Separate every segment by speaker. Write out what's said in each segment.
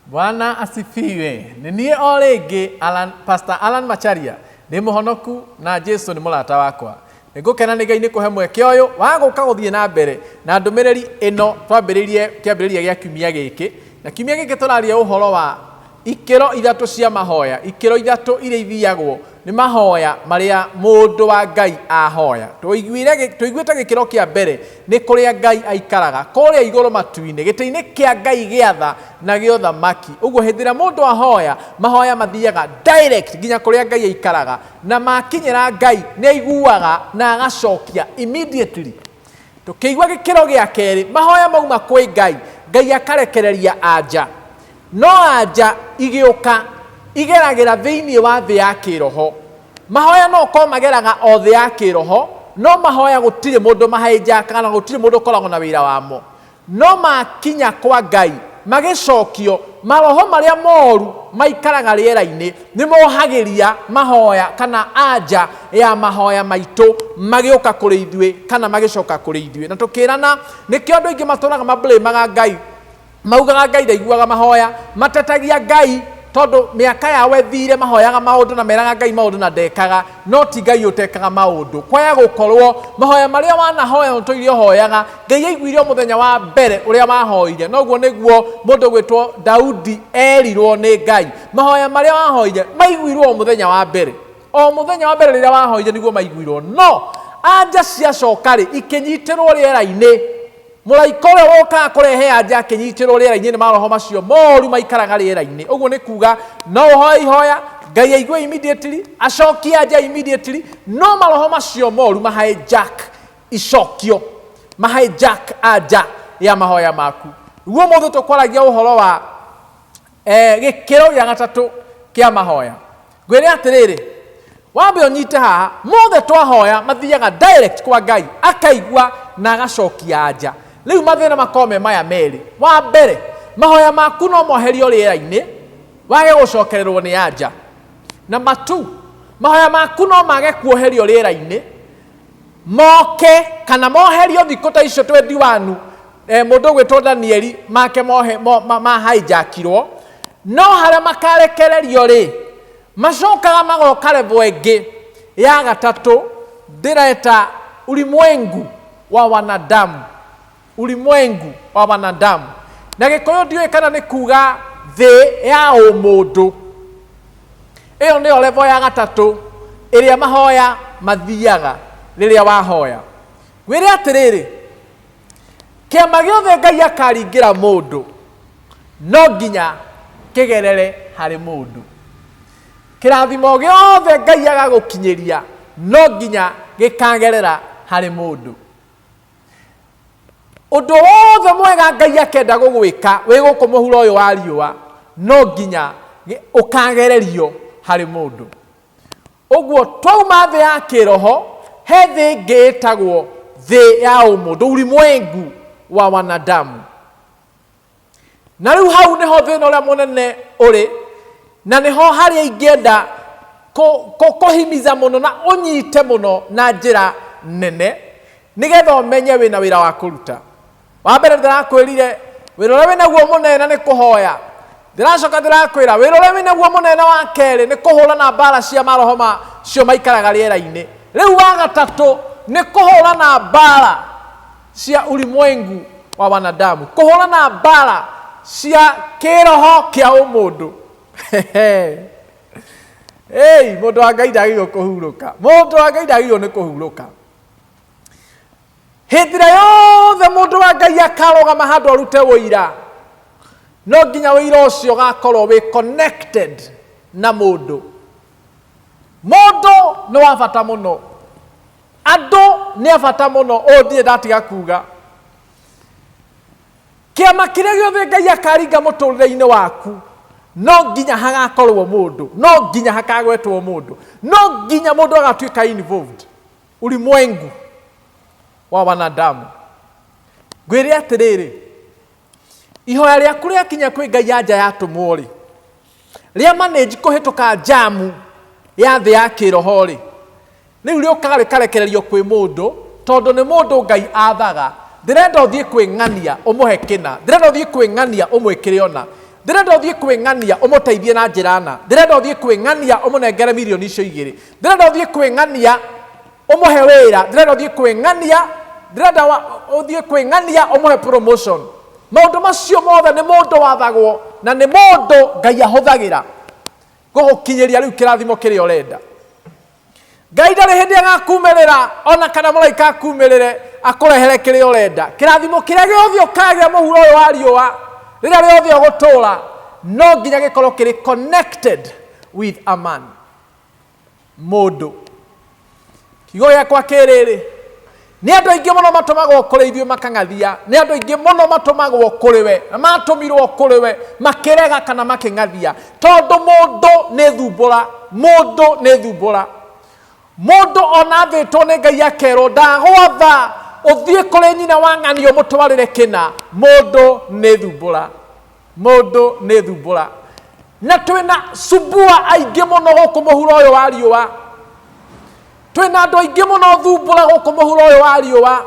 Speaker 1: Bwana asifiwe. Ninie orege Pastor Alan Macharia. Ni muhonoku na Jesu ni mulata wakwa. Ngukena ni Ngai ni kuhe mweke uyu wa guka guthie na mbere na ndumiriri ino twambiririe kiambiriria gia kiumia giki. Na kiumia giki turaria uhoro wa ikiro ithatu cia mahoya, ikiro ithatu iria ithiagwo ni mahoya maria mundu wa Ngai ahoya. Tuiguite gikiro kia mbere ni kuria Ngai aikaraga kuria iguru matu-ini giti-ini kia Ngai giatha na giothamaki. Uguo hithira mundu ahoya mahoya mathiaga direct nginya kuria Ngai aikaraga na makinyira Ngai ni aiguaga na agacokia immediately. Tukiigua gikiro gia keri mahoya mauma kwi Ngai, Ngai akarekereria anja. No anja igiuka igeragira thiini wa thi ya kiroho. Mahoya no ko mageraga o thi ya kiroho, no mahoya gutire mundu mahenja kana gutire mundu koragwo na wira wamo. No makinya kwa Ngai magicokio maroho maria moru maikaraga riera-ini ni mohagiria mahoya kana anja ya mahoya maitu magiuka kuri ithue kana magicoka kuri ithue. Na tukirana nikio andu ingi maturaga mablamaga Ngai, maugaga Ngai ndaiguaga mahoya, matetagia Ngai tondu miaka yawe thire mahoyaga maundu na meraga Ngai maundu na ndekaga, no ti Ngai utekaga maundu. Kwaya gukorwo mahoya maria wanahoya utuirio hoyaga Ngai aiguire muthenya wa mbere uria mahoire. Noguo niguo mundu gwitwo Daudi erirwo ni Ngai, mahoya maria wahoire maiguirwo muthenya wa mbere. O muthenya wa mbere riria wahoire niguo maiguirwo, no anja cia cokari ikinyitirwo riera-ini. Mulaika uria woka kurehe anja akinyitirwo riera-ini ni maroho macio moru maikaraga riera-ini. Uguo ni kuga no hoya ihoya Ngai aigue immediately, acokia anja immediately, no maroho macio moru mahijack icokio, mahijack anja ya mahoya maku. Guo muthu tukwaragia uhoro wa gikiro gia gatatu kia mahoya. Ngwire atiriri, wambe unyite haha mothe twahoya mathiaga direct kwa Ngai akaigua na agacokia anja. Riu mathina makome maya meri. Wa mbere mahoya maku no moherio riera-ini wage gucokererwo ni anja. Number 2, mahoya maku no mage kuoherio riera-ini moke kana moherio thiku ta icio 21 mundu gwitwo Danieli make mahaijakirwo, no haria makarekererio ri macokaga magoka level ingi ya gatatu ndireta ulimwengu wa wanadamu. Ulimwengu wa wanadamu na gikoyo ndiwe kana ni kuga thi ya umundu. Iyo ni level ya gatatu iria mahoya mathiaga riria wahoya. Gwire atiriri, kiama giothe Ngai akaringira mundu no nginya kigerere hari mundu. Kirathimo giothe Ngai agagukinyiria no nginya gikagerera hari mundu. Undu wothe mwega Ngai akenda gugwika wi guku muhuro uyu wa riua no nginya ukagererio hari mundu. Uguo twauma thi ya kiroho he thi ingi itagwo thi ya umundu, ulimwengu wa wanadamu. Na riu hau niho thina uria munene uri na niho haria ingienda kuhimiza muno na unyite muno na njira nene nigetha umenye wina wira wa kuruta. Wa mbere ndirakwirire wira uria winaguo munene ni kuhoya. Ndiracoka ndirakwira wira uria winaguo munene wa keri ni kuhurana mbara cia maroho macio maikaraga riera-ini. Riu wa gatatu ni kuhurana mbara cia ulimwengu wa wanadamu, kuhurana mbara cia kiroho kia umundu. Hey, mundu wa Ngai ndagirwo kuhuruka, mundu wa Ngai ndagirwo ni kuhuruka. Hithira yothe mundu wa Ngai akarogama handu arute wira no nginya wira ucio gakorwo wi connected na mundu. Mundu ni wa bata muno, andu ni abata muno. Ndire ndatiga kuga kiama kiria giothe Ngai akaringa muturire-ini waku no nginya hagakorwo mundu, no nginya hakagwetwo mundu, no nginya mundu agatuika involved. Ulimwengu wa wanadamu. Ngwire atiriri, ihoya riaku riakinya kwi Ngai anja yatumwo ri ria manage kuhituka jamu ya thi ya kiroho ri riu riukaga rikarekererio kwi mundu tondu ni mundu Ngai athaga. Ndirenda uthie kwing'ania umuhe kina, ndirenda uthie kwing'ania umwikire ona. ndirenda uthie kwing'ania umuteithie na njira na, ndirenda uthie kwing'ania umunengere milioni icio 2, ndirenda uthie kwing'ania umuhe wira, ndirenda uthie kwing'ania, ndirenda uthie kwing'ania umuhe promotion. Maundu macio mothe ni mundu wathagwo na ni mundu Ngai ahuthagira gugukinyiria riu kirathimo kiria urenda. Ngai ndari hindi agakumirira ona kana mulaika akumirire akurehere kiria urenda. Kirathimo kiria giothe ukagia muhuro uyu wa riua riria riothe ugutura no nginya gikorwo kiri connected with a man, mundu. Kiugo giakwa kiriri ni andu aingi muno matumagwo kuri ithuĩ makang'athia, ni andu aingi muno matumagwo kuri we na matumirwo kuri we makirega kana making'athia tondu mundu ni thumbura, mundu ni thumbura. Mundu ona thitwo ni Ngai akerwo ndagwatha uthie kuri nyina wa ng'ani umutwarire kina. Mundu ni thumbura, mundu ni thumbura. Na twina subua aingi muno guku muhuro uyu wa riua, twina andu aingi muno thumbura guku muhuro uyu wa riua.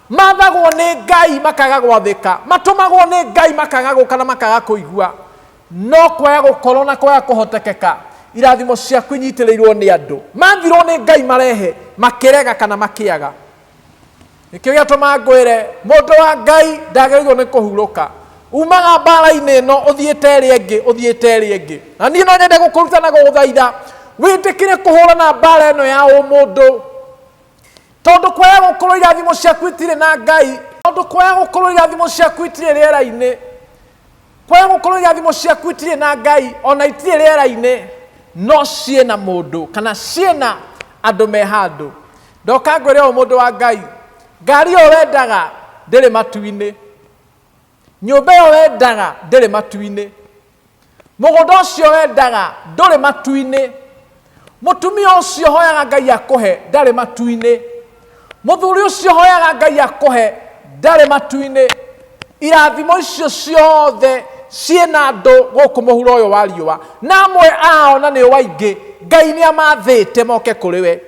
Speaker 1: Mathagwo ni Ngai makaga gwathika, matumagwo ni Ngai makaga guka na makaga kuigua. No kwaya gukorwo na kwaya kuhotekeka irathimo ciaku inyitĩrĩirwo nĩ andũ, mathirwo nĩ Ngai marehe makirega kana makiaga. Nikĩo gĩatũma ngwĩre mũndũ wa Ngai ndagĩrĩirwo nĩ kũhurũka. Umaga mbara-inĩ ĩno ũthiĩte ĩrĩa ĩngĩ, ũthiĩte ĩrĩa ĩngĩ. Na niĩ no nyende gũkũruta na gũgũthaitha wĩtĩkĩre kũhũrana mbara ĩno ya ũmũndũ, tondũ kwaya gũkorwo irathimo ciaku itirĩ na Ngai, tondũ kwaya gũkorwo irathimo ciaku itirĩ rĩera-inĩ, kwaya gũkorwo irathimo ciaku itirĩ na Ngai ona itirĩ rĩera-inĩ, no ciĩna mũndũ kana ciĩna andũ me handũ. Ndoka ngwĩre o mũndũ wa Ngai, ngari ĩyo wendaga ndĩrĩ matu-inĩ, nyũmba ĩyo wendaga ndĩrĩ matu-inĩ, mũgũnda ũcio wendaga ndũrĩ matu-inĩ, mũtumia ũcio hoyaga Ngai akũhe ndarĩ matu-inĩ, mũthuri ũcio hoyaga Ngai akũhe ndarĩ matu-inĩ. Irathimo icio ciothe ciĩna andũ gũkũ mũhuro ũyũ wa riũa, na amwe ao na nĩ waingĩ Ngai nĩ amathĩte moke kũrĩ we.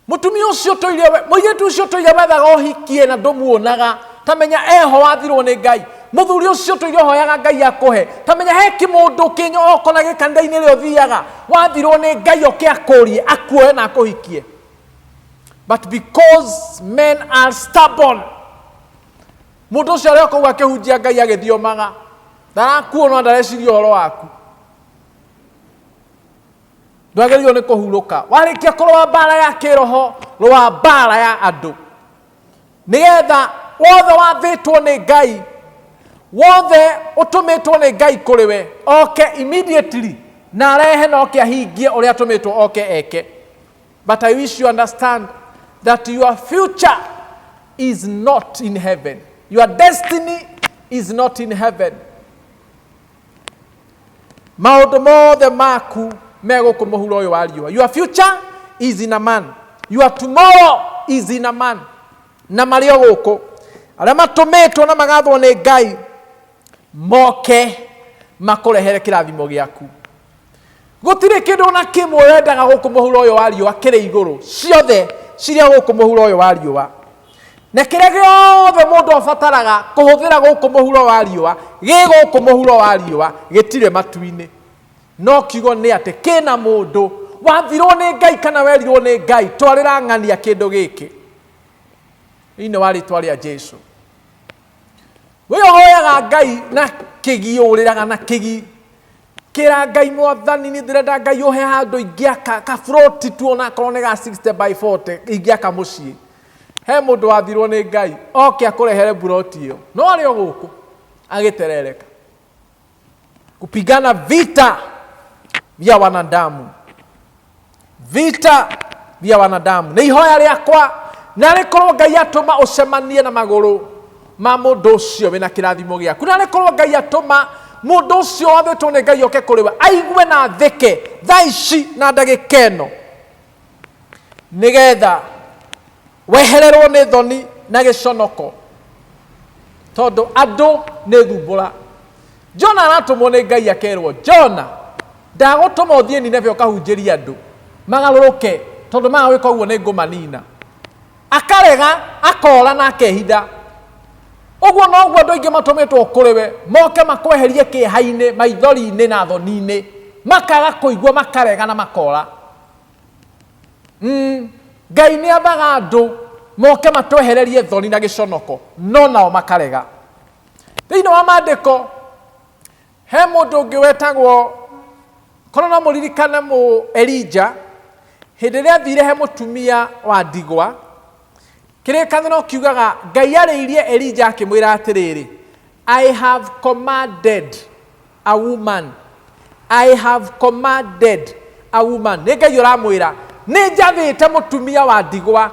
Speaker 1: Mũtumia ũcio tũire we, mũirĩtu ũcio tũire wethaga ũhikie na ndũmuonaga, tamenya eho wathirwo nĩ Ngai. Mũthuri ũcio tũire hoyaga Ngai akũhe, tamenya he kĩmũndũ kĩnyo okona gĩkanitha-inĩ rĩo thiaga wathirwo nĩ Ngai oke akũrie akuoe na akũhikie. But because men are stubborn, mũndũ ũcio arĩa ũkauga akĩhunjia Ngai agĩthiomaga ndarakuona, ndareciria ũhoro waku, ndwagĩrĩirwo nĩ kũhurũka. Warĩkia kũrũa mbara ya kĩroho, rũa mbara ya andũ, nĩgetha wothe wathĩtwo nĩ Ngai, wothe ũtũmĩtwo nĩ Ngai kũrĩ we oke immediately na arehe na oke ahingie ũrĩa atũmĩtwo oke eke. But I wish you understand that your future is not in heaven. Your destiny is not in heaven. Maũndũ mothe maku megũkũ mũhuro ũyũ wa riũa. Your future is in a man. Your tomorrow is in a man. Na marĩ o gũkũ arĩa matũmĩtwo na magathwo nĩ Ngai moke makũrehere kĩrathimo gĩaku. Gũtirĩ kĩndũ na kĩmwe wendaga gũkũ mũhuro ũyũ wa riũa kĩrĩ igũrũ, ciothe cirĩ gũkũ mũhuro ũyũ wa riũa. Na kĩrĩa gĩothe mũndũ abataraga kũhũthĩra gũkũ mũhuro wa riũa gĩ gũkũ mũhuro wa riũa gĩtirĩ matu-inĩ. No kiugo nĩ atĩ kĩna mũndũ wathirwo nĩ Ngai kana werirwo nĩ Ngai, twarĩra ng'ania kĩndũ gĩkĩ thĩinĩ wa rĩĩtwa rĩa Jesũ. Wĩhoyaga Ngai na kĩgi, ũrĩraga na kĩgi, kĩra Ngai Mwathani nĩ ndĩrenda Ngai ũhe handũ ingĩaka kaburoti tu onakorwo nĩ ga 60x40 ingĩaka mũciĩ. He mũndũ wathirwo nĩ Ngai oke akũrehere buroti ĩyo, no arĩ o gũkũ agĩterereka kupigana vita vya wanadamu, vita vya wanadamu. Nĩ ihoya rĩakwa na rĩkorwo Ngai atũma ũcemanie na magũrũ ma mũndũ ũcio wĩna kĩrathimo gĩaku, na rĩkorwo Ngai atũma mũndũ ũcio wathĩtwo nĩ Ngai oke kũrĩ we aigue na theke thaa ici na ndagĩka ĩno, nĩgetha wehererwo nĩ thoni na gĩconoko, tondũ andũ nĩ thumbũra. Jona aratũmwo nĩ Ngai akerwo, Jona ndagũtũma ũthiĩ Nineve ũkahunjĩrie andũ magarũrũke, tondũ magawĩka ũguo nĩ ngũmanina. Akarega, akora na akehitha. Oguo noguo andũ aingĩ matũmĩtwo kũrĩ we moke makweherie kĩeha-inĩ maithori-inĩ na thoni-inĩ makaga kũigua makarega na makora. Ngai nĩ athaga andũ moke matwehererie thoni na gĩconoko no nao makarega. Thĩinĩ wa maandĩko he mũndũ ũngĩ wetagwo korwo no mũririkane Elija hĩndĩ ĩrĩa athire he mũtumia wa ndigwa. Kĩrĩkanĩro kiugaga Ngai arĩirie Elija akĩmwĩra atĩrĩrĩ, I have commanded a woman. I have commanded a woman. Nĩ Ngai ũramwĩra nĩ njathĩte mũtumia wa ndigwa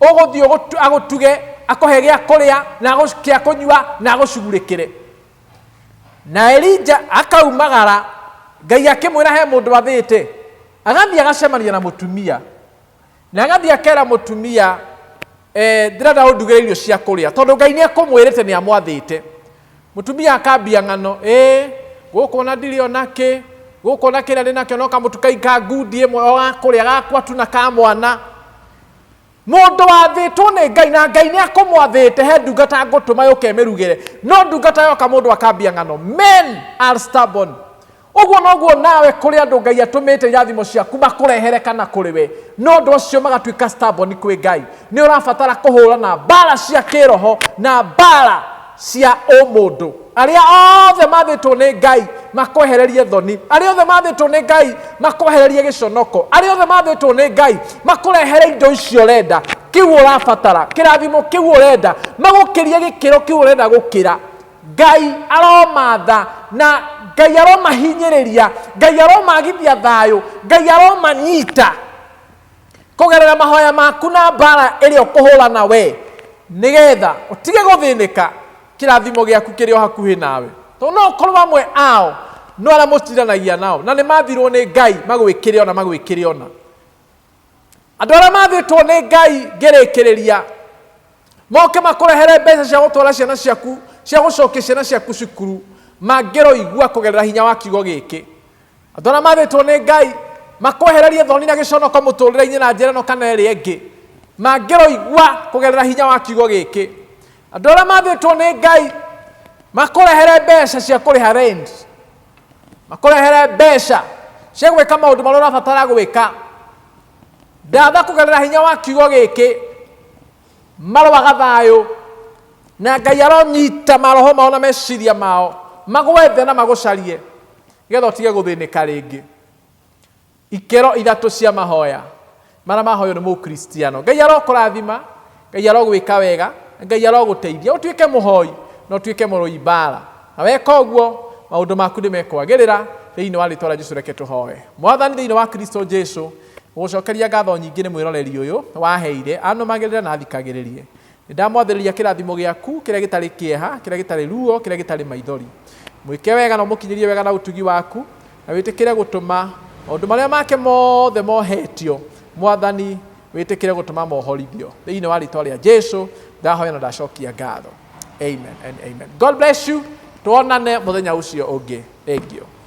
Speaker 1: ũgũthiĩ agũtuge akũhe gĩa kũrĩa na gĩa kũnyua na agũcugurĩkĩre. Na Elija akaumagara Ngai akĩmwĩra he mũndũ athĩte agathiĩ agacemania na mũtumia na agathiĩ akera mũtumia ndĩrenda ũndugĩre irio cia kũrĩa tondũ Ngai nĩ ekũmwĩrĩte nĩ amwathĩte. Mũtumia akambia ng'ano gũkũ na ndirĩ onakĩ gũkũ na kĩrĩa ndĩ nakĩo no kamũtu ka ngundi ĩmwe o gakũrĩa gakwa tu na ka mwana. Mũndũ wathĩtwo nĩ Ngai na Ngai nĩ akũmwathĩte he ndungata ngũtũma yũke mĩrugĩre no ndungata yoka mũndũ akambia ng'ano. Men are stubborn. Oguo noguo nawe kũrĩ andũ Ngai atũmĩte irathimo ciaku makũrehere kana kũrĩ we no andũ acio magatuĩka stubborn kwĩ Ngai. Nĩ ũrabatara kũhũrana mbara cia kĩroho na mbara cia ũmũndũ. Arĩa othe mathĩtwo nĩ Ngai makwehererie thoni, arĩa othe mathĩtwo nĩ Ngai makwehererie gĩconoko, arĩa othe mathĩtwo nĩ Ngai makũrehere indo icio ũrenda, kĩu ũrabatara, kĩrathimo kĩu ũrenda, magũkĩrie gĩkĩro kĩu ũrenda gũkĩra. Ngai aromatha na Ngai aromahinyĩrĩria, Ngai aromagithia thayũ, Ngai aromanyita kũgerera mahoya maku na mbara ĩrĩa ũkũhũrana we nĩgetha ũtige gũthĩnĩka kĩrathimo gĩaku kĩrĩ o hakuhĩ nawe. Tondũ no ũkorwo amwe ao no arĩa mũcindanagia nao na nĩ mathirwo nĩ Ngai magwĩkĩre ona magwĩkĩre ona. Andũ arĩa mathĩtwo nĩ Ngai ngĩrĩkĩrĩria moke makũrehere mbeca cia gũtwara ciana ciaku cia gũcokia ciana ciaku cukuru mangĩroigua kũgerera hinya wa kiugo gĩkĩ. Andũ arĩa mathĩtwo nĩ Ngai makwehererie thoni na gĩconoko mũtũrĩre-inĩ na njĩra ĩno kana ĩrĩa ĩngĩ mangĩroigua kũgerera hinya wa kiugo gĩkĩ. Andũ arĩa mathĩtwo nĩ Ngai makũrehere mbeca cia kũrĩha rent, makũrehere mbeca cia gwĩka maũndũ marĩa ũrabatara gwĩka. Ndatha kũgerera hinya wa kiugo gĩkĩ maroaga thayũ na Ngai aronyita maroho mao na meciria mao magwethe na magũcarie nĩgetha ũtige gũthĩnĩka rĩngĩ. Ikero ithatũ cia mahoya marĩa mahoywo nĩ mũkristiano. Ngai arokũrathima, Ngai arogwĩka wega, Ngai arogũteithia ũtuĩke mũhoi na ũtuĩke mũrũi mbara. Na weka ũguo maũndũ maku nĩ mekwagĩrĩra thĩinĩ wa rĩĩtwa rĩa Jesũ. Reke tũhoe. Mwathani thĩinĩ wa Kristo Jesũ gũcokeria ngatho nyingĩ nĩ mwĩroreri ũyũ waheire anũmagĩrĩre na athikagĩrĩrie. Nĩndamwathĩrĩria kĩrathimo gĩaku kĩrĩa gĩtarĩ kĩeha, kĩrĩa gĩtarĩ ruo, kĩrĩa gĩtarĩ maithori. Mwĩke wega na ũmũkinyĩrie wega na ũtugi waku na wĩtĩkĩre gũtũma maũndũ marĩa make mothe mohetio Mwathani wĩtĩkĩre gũtũma mohorithio thĩinĩ wa rĩĩtwa rĩa Jesũ ndahoya na ndacokia ngatho. Amen and amen. God bless you. Tuonane mũthenya ũcio ũngĩ. Thank you.